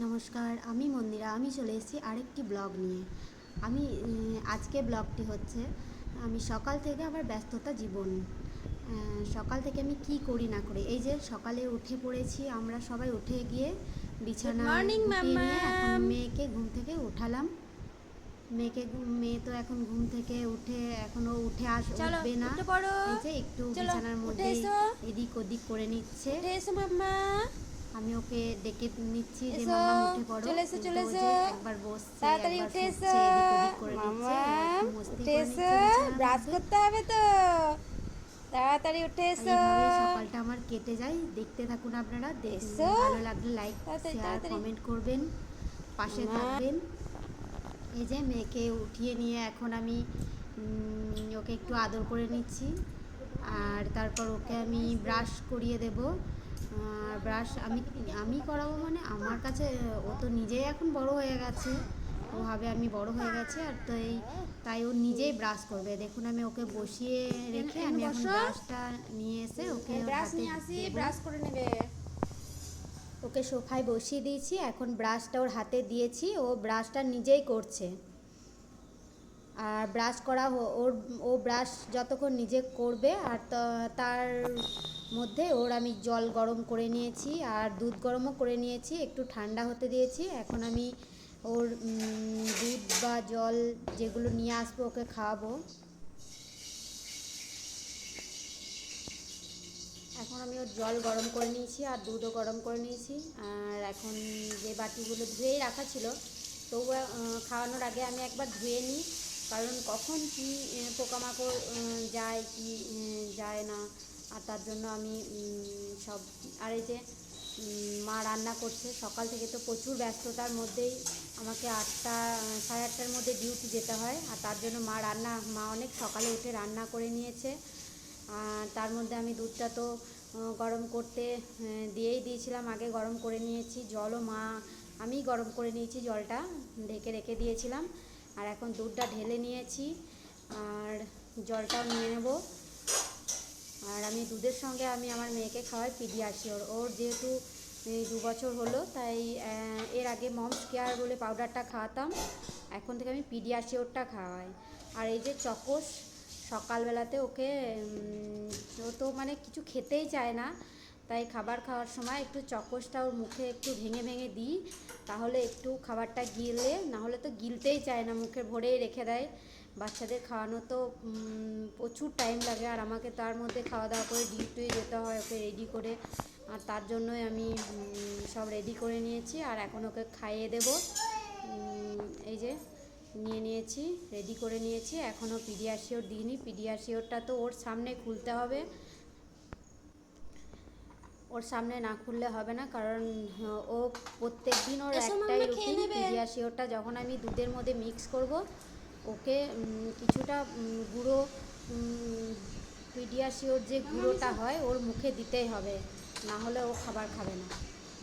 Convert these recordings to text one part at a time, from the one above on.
নমস্কার, আমি মন্দিরা। আমি চলে এসেছি আরেকটি ব্লগ নিয়ে। আমি আজকে ব্লগটি হচ্ছে আমি সকাল থেকে আমার ব্যস্ততা জীবন। সকাল থেকে আমি কি করি না করি, এই যে সকালে উঠে পড়েছি, আমরা সবাই উঠে গিয়ে গুড বিছানায় মর্নিং গুটিয়ে নিয়ে এখন ম্যাম। মেয়েকে ঘুম থেকে উঠালাম। মেয়ে তো এখন ঘুম থেকে উঠে এখনও চলো উঠবে না। উঠে পড়ো। এই যে একটু চলো বিছানার উঠে মধ্যেই এসো। এদিক ওদিক করে নিচ্ছে। উঠে এসো মাম্মা। আমি ওকে ডেকে নিচ্ছি যে এসো। মাম্মাম উঠে পড়ো, চলে এসো কিন্তু চলে ও এসো। যে একবার বসছে তাড়াতাড়ি একবার উঠে এসো শুচ্ছে, এদিক ওদিক করে নিচ্ছে, ও মাম্মা। একটু মস্তি উঠে করে এসো, নিচ্ছে বিছানার ব্রাশ মধ্যে। করতে হবে তো। তাড়াতাড়ি উঠে আর এসো। এইভাবেই সকালটা আমার কেটে যায়। দেখতে থাকুন আপনারা, এসো ভালো লাগলে লাইক তাড়াতাড়ি শেয়ার তাড়াতাড়ি। কমেন্ট করবেন, পাশে মাম্মা। থাকবেন। এই যে মেয়েকে উঠিয়ে নিয়ে এখন আমি ওকে একটু আদর করে নিচ্ছি, আর তারপর ওকে আমি ব্রাশ করিয়ে দেব। ব্রাশ আমি আমি করাবো মানে আমার কাছে, ও তো নিজেই এখন বড় হয়ে গেছে, ও ভাবে আমি বড় হয়ে গেছি, আর তাই ও নিজেই ব্রাশ করবে। দেখুন আমি ওকে বসিয়ে রেখে এখানে আমি এখন বসো। ব্রাশটা নিয়ে এসে ওকে ওর ব্রাশ হাতে নিয়ে আসি, দেবো। ব্রাশ করে নেবে। ওকে সোফায় বসিয়ে দিয়েছি, এখন ব্রাশটা ওর হাতে দিয়েছি, ও ব্রাশটা নিজেই করছে। আর ব্রাশ করা ও ব্রাশ যতক্ষণ নিজে করবে, আর তার মধ্যে আমি জল গরম করে নিয়েছি আর দুধ গরমও করে নিয়েছি, একটু ঠান্ডা হতে দিয়েছি। এখন আমি ওর দুধ বা জল যেগুলো নিয়ে আসবো ওকে খাওয়াবো। এখন আমি ওর জল গরম করে নিয়েছি আর দুধও গরম করে নিয়েছি। আর এখন যে বাটিগুলো ধুয়েই রাখা ছিল, তবুও খাওয়ানোর আগে আমি একবার ধুয়ে নিই, কারণ কখন কি পোকামাকড় যায় কি যায় না, আর তার জন্য আমি সব। আর এই যে মা রান্না করছে, সকাল থেকে তো প্রচুর ব্যস্ততার মধ্যেই আমাকে 8টা 8:30টার মধ্যে ডিউটি যেতে হয়, আর তার জন্য মা অনেক সকালে উঠে রান্না করে নিয়েছে। তার মধ্যে আমি দুধটা তো গরম করতে দিয়েই দিয়েছিলাম, আগে গরম করে নিয়েছি। জলও আমি গরম করে নিয়েছি, জলটা ঢেকে রেখে দিয়েছিলাম। আর এখন দুধটা ঢেলে নিয়েছি আর জলটাও নিয়ে নেব। আর আমি দুধের সঙ্গে আমি আমার মেয়েকে খাওয়াই পিডিয়াশিওর। ওর যেহেতু 2 বছর হলো, তাই এর আগে মমস কেয়ার বলে পাউডারটা খাওয়াতাম, এখন থেকে আমি পিডিয়াশিওরটা খাওয়াই। আর এই যে চকোস, সকালবেলাতে ওকে ও তো মানে কিছু খেতেই চায় না, তাই খাবার খাওয়ার সময় একটু চকোসটা ওর মুখে একটু ভেঙে ভেঙে দিই, তাহলে একটু খাবারটা গিলে, না হলে তো গিলতেই চায় না, মুখে ভরেই রেখে দেয়। বাচ্চাদের খাওয়ানো তো প্রচুর টাইম লাগে, আর আমাকে তার মধ্যে খাওয়া দাওয়া করে ডিউটি যেতে হয় ওকে রেডি করে, আর তার জন্যই আমি সব রেডি করে নিয়েছি। আর এখন ওকে খাইয়ে দেব। এই যে নিয়ে নিয়েছি, রেডি করে নিয়েছি। এখনও পিডিয়াশিওর দিইনি, পিডিয়াশিওরটা তো ওর সামনে খুলতে হবে, ওর সামনে না খুললে হবে না, কারণ ও প্রত্যেক দিন ওর এসো একটাই মাম্মা, খেয়ে রুটিন। নেবে। পিডিয়াশিওরটা যখন আমি দুধের মধ্যে মিক্স করব, ওকে কিছুটা গুঁড়ো পিডিয়াশিওর যে গুঁড়োটা হয় ওর মুখে দিতেই হবে, না হলে ও খাবার খাবে না।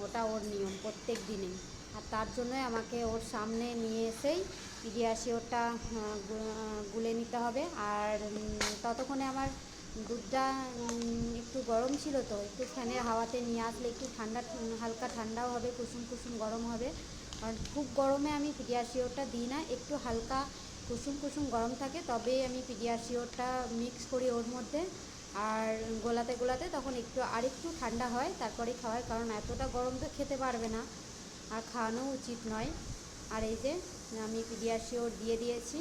ওটা ওর নিয়ম প্রত্যেক দিনেই। আর তার জন্যই আমাকে ওর সামনে নিয়ে এসেই পিডিয়াশিওরটা গুলে নিতে হবে। আর ততক্ষণে আমার দুধটা একটু গরম ছিল, তো একটু ফ্যানের হাওয়াতে নিয়ে আসলে একটু ঠান্ডা, হালকা ঠান্ডাও হবে, কুসুম কুসুম গরম হবে। কারণ খুব গরমে আমি পিডিয়াশিওরটা দিই না, একটু হালকা কুসুম কুসুম গরম থাকে তবেই আমি পিডিয়াশিওরটা মিক্স করি ওর মধ্যে। আর গোলাতে গোলাতে তখন আরেকটু ঠান্ডা হয়, তারপরে খাওয়াই, কারণ এতটা গরম তো খেতে পারবে না, আর খাওয়ানো উচিত নয়। আর এই যে আমি পিডিয়াশিওর দিয়ে দিয়েছি,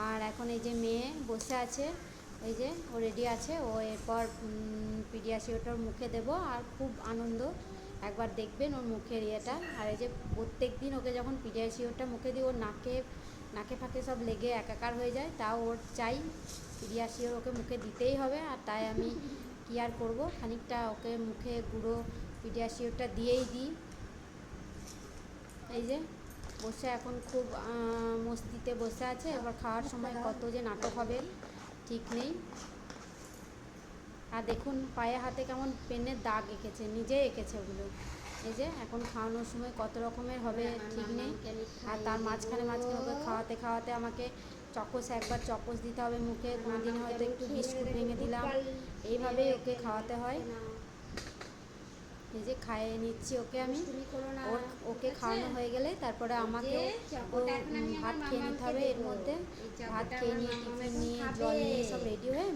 আর এখন এই যে মেয়ে বসে আছে, এই যে ও রেডি আছে, ও এরপর পিডিয়াশিওরটা ওর মুখে দেবো, আর খুব আনন্দ, একবার দেখবেন ওর মুখের ইয়েটা। আর এই যে প্রত্যেক দিন ওকে যখন পিডিয়াশিওরটা মুখে দিই, ওর নাকে ফাঁকে সব লেগে একাকার হয়ে যায়, তাও ওর চাই পিডিয়াশিওর ওকে মুখে দিতেই হবে। আর তাই আমি কী আর করবো, খানিকটা ওকে মুখে গুঁড়ো পিডিয়াশিওরটা দিয়েই দিই। এই যে বসে এখন খুব মস্তিতে বসে আছে, এবার খাওয়ার সময় কত যে নাটক হবে ঠিক নেই। আর দেখুন পায়ে হাতে কেমন পেনের দাগ এঁকেছে, নিজেই এঁকেছে ওগুলো। এই যে এখন খাওয়ানোর সময় কত রকমের হবে ঠিক নেই। আর তার মাঝখানে মাঝখানে ওকে খাওয়াতে খাওয়াতে আমাকে একবার চকোস দিতে হবে মুখে, কোনো দিন হয়তো একটু বিস্কুট ভেঙে দিলাম, এইভাবেই ওকে খাওয়াতে হয়। এই যে খাইয়ে নিচ্ছি ওকে আমি, ওকে খাওয়ানো হয়ে গেলে তারপরে আমাকেও ভাত খেয়ে নিতে হবে। এর মধ্যে ভাত খেয়ে নিয়ে টিফিন নিয়ে জল নিয়ে সব রেডি হয়ে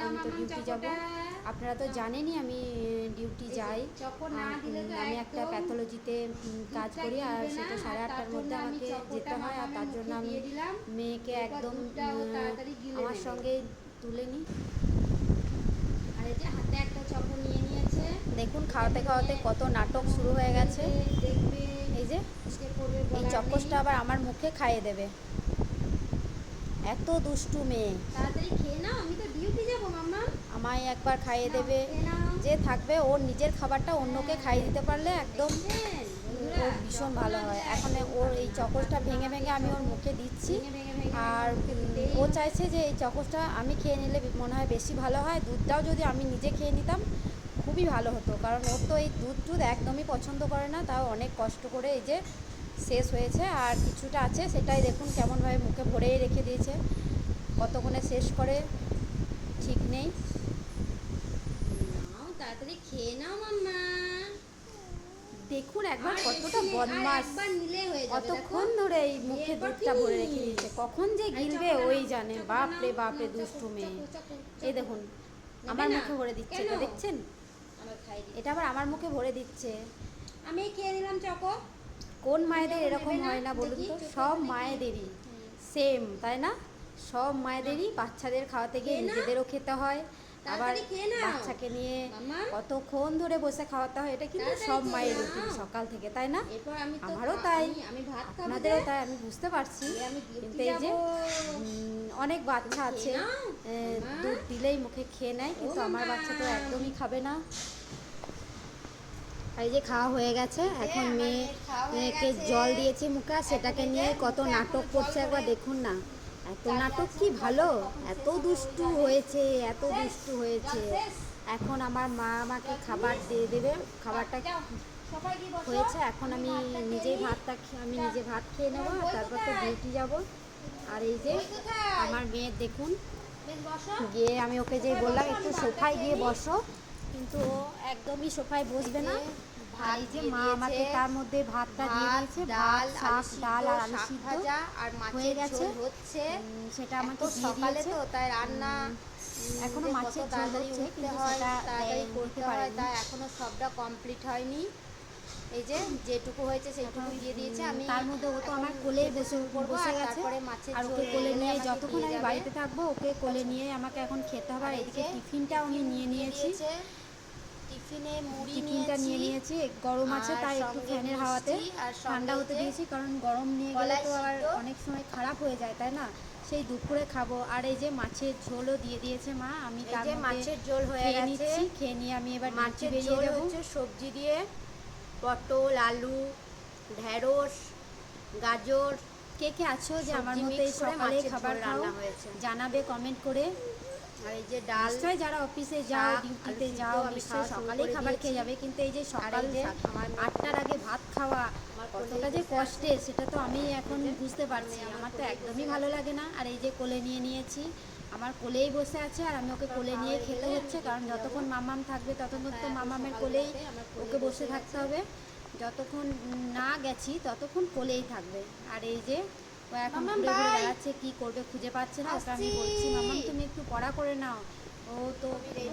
আমি তো ডিউটি যাব। আপনারা তো জানেনই আমি ডিউটি যাই। আমি একটা প্যাথোলজিতে কাজ করি, আর সেটা 8:30টার মধ্যে আমাকে যেতে হয়, আর তার জন্য আমি মেয়েকে একদম আমার সঙ্গে তুলে নিই। আর এই যে হাতে একটা চকো নিয়ে নিয়েছে। দেখুন খাওয়াতে খাওয়াতে কত নাটক শুরু হয়ে গেছে। দেখবে এই যে এই চকোসটা আবার আমার মুখে খাইয়ে দেবে, এত দুষ্টু মেয়ে। তাড়াতাড়ি খেয়ে নাও, আমি তো ডিউটি যাব মাম্মা। আমায় একবার খাইয়ে দেবে, যে থাকবে ওর নিজের খাবারটা অন্যকে খাইয়ে দিতে পারলে একদম ওর ভীষণ ভালো হয়। এখন ওর এই চকোসটা ভেঙে ভেঙে আমি ওর মুখে দিচ্ছি, আর ও চাইছে যে এই চকোসটা আমি খেয়ে নিলে মনে হয় বেশি ভালো হয়। দুধটাও যদি আমি নিজে খেয়ে নিতাম খুবই ভালো হতো, কারণ ওর তো এই দুধ একদমই পছন্দ করে না। তাও অনেক কষ্ট করে এই যে শেষ হয়েছে, আর কিছুটা আছে, সেটাই দেখুন কেমনভাবে মুখে ভরেই রেখে দিয়েছে। কতক্ষণে শেষ করে ঠিক নেই। নাও তাড়াতাড়ি খেয়ে নাও মাম্মা। দেখুন একবার কতটা বদমাশ, একবার নিলে হয়ে যাবে। কতক্ষণ ধরে এই মুখে দুধটা ভরে রেখে দিয়েছে, কখন যে গিলবে ওই জানে। বাপ রে বাপ রে, দুষ্টু মেয়ে। এই দেখুন আমার মুখে ভরে দিচ্ছে, এটা দেখছেন? আমার খাই দি। এটা আবার আমার মুখে ভরে দিচ্ছে। আমি খেয়ে নিলাম চকো। কোন মায়েদের এরকম হয় না বলুন তো? সব মায়েদেরই সেম, তাই না? সব মায়েদেরই বাচ্চাদের খাওয়াতে গিয়ে নিজেদেরও খেতে হয়, আবার বাচ্চাকে নিয়ে কতক্ষণ ধরে বসে খাওয়াতে হয়। এটা কিন্তু সব মায়ের রুটিন সকাল থেকে, তাই না? আমারও তাই, আপনাদেরও তাই, আমি বুঝতে পারছি। কিন্তু এই যে অনেক বাচ্চা আছে দুধ দিলেই মুখে খেয়ে নেয়, কিন্তু আমার বাচ্চা তো একদমই খাবে না। এই যে খাওয়া হয়ে গেছে, এখন মেয়েকে জল দিয়েছি মুখে, আর সেটাকে নিয়ে কত নাটক করছে একবার দেখুন না। এত নাটক কি ভালো, এত দুষ্টু হয়েছে, এত দুষ্টু হয়েছে। এখন আমার মা আমাকে খাবার দিয়ে দেবে, খাবারটা হয়েছে। এখন আমি নিজে ভাত খেয়ে নেবো, আর তারপর তো ডিউটি যাব। আর এই যে আমার মেয়ের দেখুন গিয়ে আমি ওকে যে বললাম একটু সোফায় গিয়ে বসো, কিন্তু ও একদমই সোফায় বসবে না। আর এই যে মা আমাকে তার মধ্যে ভাতটা দিয়ে দিয়েছে, ভাত, শাক, ডাল আর আলু সিদ্ধ আর হয়ে মাছের গেছে। ঝোল হচ্ছে। সেটা আমাকে দিয়ে সকালে দিয়েছে। তো তাই রান্না এখনো মাছের ঝোল তাড়াতাড়ি হচ্ছে, উঠতে কিন্তু হয়, সেটা তাড়াতাড়ি দিতে করতে হয়, পারেনি। তাই এখনো সবটা কমপ্লিট হয়নি। এই যে যেটুকু হয়েছে সেইটুকু দিয়ে দিয়েছে। আমি তার মধ্যে ও তো আমার কোলেই বসে গেছে, তারপরে মাছের আর ঝোল ওকে কোলে হয়ে নিয়ে গেলে যতক্ষণ আমাকে আমি দিয়ে বাড়িতে যাবে। থাকবো ওকে কোলে নিয়ে আমাকে এখন খেতে হবে। আর এদিকে টিফিনটাও আমি নিয়ে নিয়েছি, টিফিনে মুড়ি টিফিনটা নিয়ে নিয়েছি। গরম আছে তাই একটু ফ্যানের হাওয়াতে ঠান্ডা হতে দিয়েছি, কারণ গরম নিয়ে গেলে তো আবার অনেক সময় খারাপ হয়ে যায়, তাই না? সেই দুপুরে খাবো। আর এই যে মাছের ঝোলও দিয়ে দিয়েছে মা, আমি তার মধ্যে মাছের ঝোল হয়ে খেয়ে গেছে। নিচ্ছি। খেয়ে নিয়ে আমি এবার মাছের বেরিয়ে ঝোল যাবো। হচ্ছে সবজি দিয়ে, পটল, আলু, ঢেঁড়স, গাজর। কে কে আছো যে আমার সবজি মতো এই mix করে সকালে মাছের খাবার ঝোল খাও, রান্না হয়েছে। জানাবে কমেন্ট করে। আর এই যে ডাল, নিশ্চয়ই যারা অফিসে যাও, শাক, ডিউটিতে আলু সিদ্ধ যাও, আমি নিশ্চয়ই খাওয়া শুরু সকালেই করে খাবার খেয়ে দিয়েছি। যাবে, কিন্তু এই যে আর সকাল এই যে আমার 8টার আগে ভাত খাওয়া কতটা যে বসে কষ্টের সেটা তো আমি এখন বুঝতে পারছি। আমার তো একদমই ভালো লাগে না। আর এই যে কোলে নিয়ে নিয়েছি, আমার কোলেই বসে আছে, আর আমি ওকে কোলে নিয়ে খেতে হচ্ছে, কারণ যতক্ষণ মামাম থাকবে ততক্ষণ তো মামামের কোলেই ওকে বসে থাকতে হবে। যতক্ষণ না গেছি ততক্ষণ কোলেই থাকবে। আর এই যে ও এখন ঘুরে ঘুরে বেড়াচ্ছে, কি করবে খুঁজে পাচ্ছে না। ওকে আমি বলছি মামাম তুমি একটু পড়া করে নাও, ও তো কি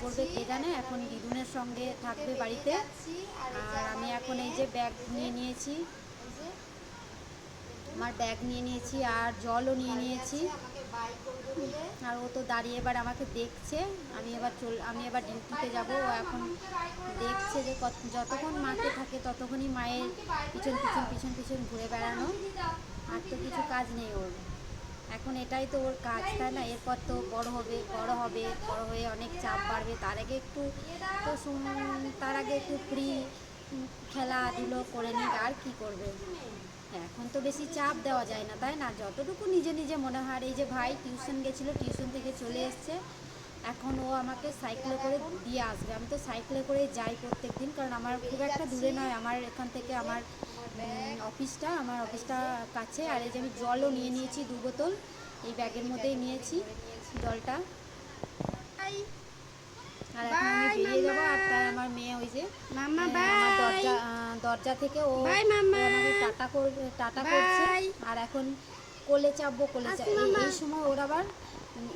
করবে কে জানে। এখন দিদুনের সঙ্গে থাকবে বাড়িতে। আর আমি এখন এই যে ব্যাগ নিয়ে নিয়েছি, আমার ব্যাগ নিয়ে নিয়েছি, আর জলও নিয়ে নিয়েছি। আর ও তো দাঁড়িয়ে এবার আমাকে দেখছে। আমি এবার ডিউটিতে যাব। ও এখন দেখছে যে যতক্ষণ মাকে থাকে ততক্ষণই মায়ের পিছন পিছন পিছন পিছন ঘুরে বেড়ানো, আর তো কিছু কাজ নেই ওর। এখন এটাই তো ওর কাজ, তাই না? এরপর তো বড় হবে, বড় হয়ে অনেক চাপ বাড়বে। তার আগে একটু ফ্রি খেলাধুলো করে নিক, আর কি করবে। এখন তো বেশি চাপ দেওয়া যায় না, তাই না? যতটুকু নিজে নিজে মনে হয়। আর এই যে ভাই টিউশন গেছিলো, টিউশন থেকে চলে এসছে, এখন ও আমাকে সাইকেলে করে দিয়ে আসবে। আমি তো সাইকেলে করে যাই প্রত্যেক দিন, কারণ আমার খুব একটা দূরে নয় আমার এখান থেকে আমার অফিসটা কাছে। আর এই যে আমি জলও নিয়ে নিয়েছি 2 বোতল, এই ব্যাগের মধ্যেই নিয়েছি জলটা। আর এখন আমি Bye, বেরিয়ে যাবো, আর মাম্মা। তাই আমার মেয়ে ওই যে মাম্মা আমার বাই। দরজা থেকে ও বাই মাম্মা। আমাকে টাটা করছে। বাই। আর এখন কোলে চাপবো, আসি মাম্মা। এই সময় ওর আবার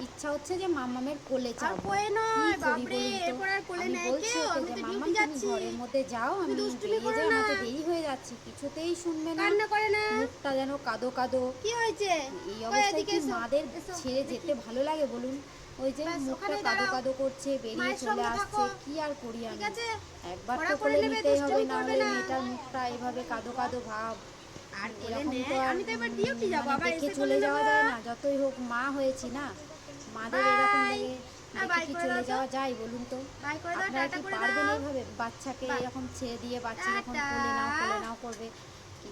ইচ্ছা হচ্ছে যে মাম্মামের কোলে আর চাপবো। কোলে কি নয়, করি বাপরে, বলুন তো? এরপর আর কোলে আমি নেয় বলছি কেউ, ওকে আমি যে তো মাম্মাম ডিউটি তুমি যাচ্ছি। ঘরের মধ্যে যাও, তুমি আমি দুষ্টুমি বেরিয়ে করো যাই, না। আমার তো দেরি হয়ে যাচ্ছে, কিছুতেই শুনবে না। কান্না করে না। মুখটা যেন কাদো কাদো। কি হয়েছে? এই কই অবস্থায় এদিকে কি এসো, মাদের এসো, ছেড়ে দেখি। যেতে ভালো লাগে বলুন? ওই যে ব্যাস মুখটা ওখানেই কাদো দাঁড়াও। কাদো করছে, বেরিয়ে মায়ের চলে সঙ্গে আসছে, থাকো। কি আর করি ঠিক আমি? আছে? একবার ওরা তো করে কোলে নেবে, নিতেই হবে, দুষ্টুমি না করবে হলে না। মেয়েটার মুখটা এভাবে কাদো কাদো ভাব। আর কোলে এরকম নেয়, তো আর আমি তো এবার ডিউটি যাবো, মানে আবার দেখে এসে চলে কোলে যাওয়া নেবো। যায় না, যতই হোক মা হয়েছি না, মাদের এরকম বাই। দেখে আর দেখে বাই কি করে চলে দাও তো। যাওয়া যায় বলুন তো? বাই করে দাও, আপনারা টাটা কি করে পারবেন দাও। এইভাবে বাচ্চাকে বাই। এরকম ছেড়ে দিয়ে, বাচ্চা যখন টাটা। কোলে নাও করবে,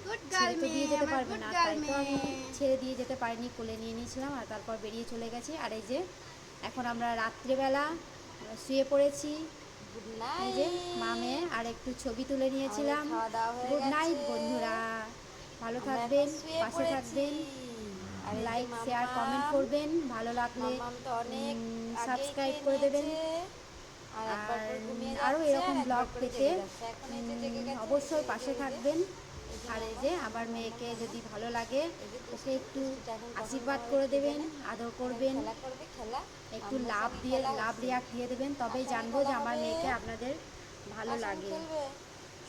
গুড গার্ল ছেড়ে তো দিয়ে মেয়ে, যেতে আমার পারবে গুড না, গার্ল তাই তো আমি মেয়ে। ছেড়ে দিয়ে যেতে পারিনি, কোলে নিয়ে নিয়েছিলাম আর তারপর বেরিয়ে চলে গেছি। আর এই যে এখন আমরা রাত্রেবেলা শুয়ে পড়েছি, গুড এই যে নাইট। মা মেয়ে, আর একটু ছবি তুলে নিয়েছিলাম। খাওয়া দাওয়া হয়ে গুড নাইট গেছে। বন্ধুরা, ভালো আমরা থাকবেন, এখন শুয়ে পাশে পড়েছি। থাকবেন, আর এই যে লাইক শেয়ার কমেন্ট মাম্মাম, করবেন, ভালো লাগলে মাম্মাম তো অনেক আগেই সাবস্ক্রাইব খেয়ে করে দেবেন। নিয়েছে। আর একবার আর করে ঘুমিয়ে আরও যাচ্ছে, আর এরকম একবার ব্লগ করে পেতে জেগে যাচ্ছে। এখন এই যে জেগে গেছে, অবশ্যই এই পাশে যে থাকবেন। এই যে আর এই মাম্মাম, যে মাম্মাম, আমার মেয়েকে মাম্মাম, যদি ভালো লাগে এই যে ওকে দুষ্টু, একটু দুষ্টুটা এখন কখন আশীর্বাদ ঘুমাবে করে কে দেবেন, জানে। আদর এখন করবেন, খেলা করবে, খেলা। একটু মাম্মার লাভ সঙ্গে দিয়ে খেলা লাভ হচ্ছে। রিয়াক্ট দিয়ে দেবেন, কার তবেই সঙ্গে জানবো খেলা যে আমার হবে? মেয়েকে আপনাদের ভালো কার সঙ্গে লাগে। খেলবে?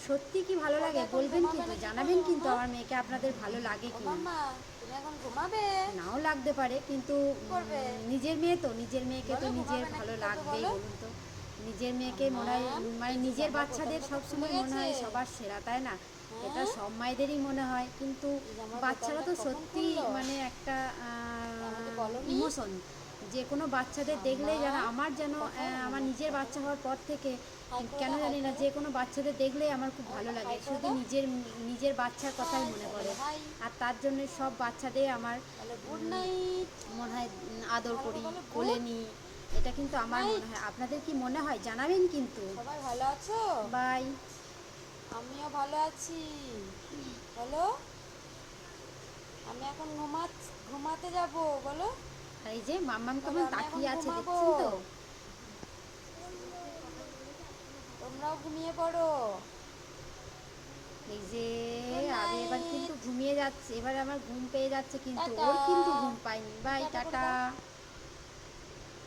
সত্যি কি ভালো ও তো লাগে এখন বলবেন, ঘুমাবে কিন্তু না, কি জানাবেন করবে কিন্তু মাম্মা? আমার মেয়েকে আপনাদের ভালো লাগে ও কি না। মাম্মা, তুমি এখন ঘুমাবে? নাও লাগতে পারে, কিন্তু কি করবে? নিজের মেয়ে তো, নিজের মেয়েকে তো বলো নিজের ঘুমাবে না, ভালো কি করবে লাগবেই বলো? বলুন তো। নিজের মেয়েকে মনে হয়, মাম্মাম, মানে এই যে নিজের জামার বাচ্চাদের বোতামটা তো খুলে সবসময় মনে গেছে। হয় সবার সেরা, তাই না? এটা হ্যাঁ? সব মায়েদেরই মনে হয়, কিন্তু এই জামার বাচ্চারা বোতামটা তো কখন সত্যি খুললো? মানে একটা তা আমাকে বলোনি? ইমোশন। যে কোনো বাচ্চাদের দেখলেই যেন মাম্মা, আমার যেন দেখো আমার মাম্মা নিজের কথা বাচ্চা বলো। হওয়ার পর থেকে হাই করে কেন দাও, হাই জানি না, করে যে দাও। কোনো বাচ্চাদের দেখলেই আমার খুব ভালো লাগে, হাই করে শুধু দাও। নিজের বাচ্চার কথাই হাই মনে করে পড়ে। বলো, হাই। আর তার জন্য সব বাচ্চাদের আমার বলো গুড নাইট। মনে হয় আদর ভালো করে করি, বলো কোলে গুড নিই, এটা কিন্তু আমার মনে নাইট। হয়। আপনাদের কি মনে হয় জানাবেন কিন্তু। সবাই ভালো আছো? বাই। আমিও ভালো আছি। বলো, আমি এখন ঘুমাতে যাব, বলো। আর এই যে মাম্মাম বলো, কেমন আমি এখন তাকিয়ে আছে ঘুমাবো। দেখছেন তো। তোমরাও ঘুমিয়ে পড়ো। এই যে গুড আমি এবার কিন্তু নাইট। ঘুমিয়ে যাচ্ছে, এবার আমার ঘুম পেয়ে যাচ্ছে, কিন্তু টাটা। ওর কিন্তু ঘুম পায়নি। বাই, টাটা করে টাটা। দাও।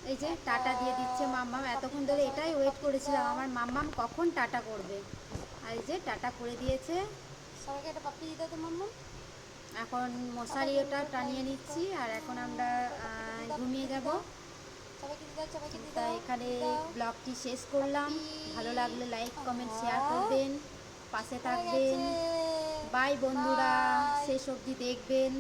এই যে টাটা। টাটা দিয়ে দিচ্ছে মাম্মাম, বলো পাপিস এতক্ষণ দাও, ধরে এটাই সবাইকে ওয়েট পাপিস করেছিলাম দাও। আমার মাম্মাম কখন টাটা করবে। আর এই যে টাটা করে দিয়েছে। সবাইকে একটা পাপ্পি দাও তো মাম্মা। এখন মশারি সবাইকে ওটা দুটো টানিয়ে কিস নিচ্ছি, দাও। আর এখন আমরা পাপ্পিকে দিয়ে দাও, ঘুমিয়ে পাপ্পিকে দিয়ে যাব। দাও। সবাইকে দিয়ে দাও, সবাইকে দিয়ে তাই দাও, এখানে দিয়ে দাও। ব্লগটি শেষ করলাম। পাপ্পি। ভালো লাগলে লাইক কমেন্ট শেয়ার আহা, করবেন, পাশে হয়ে থাকবেন। গেছে। বাই বন্ধুরা, বাই। শেষ অবধি দেখবেন।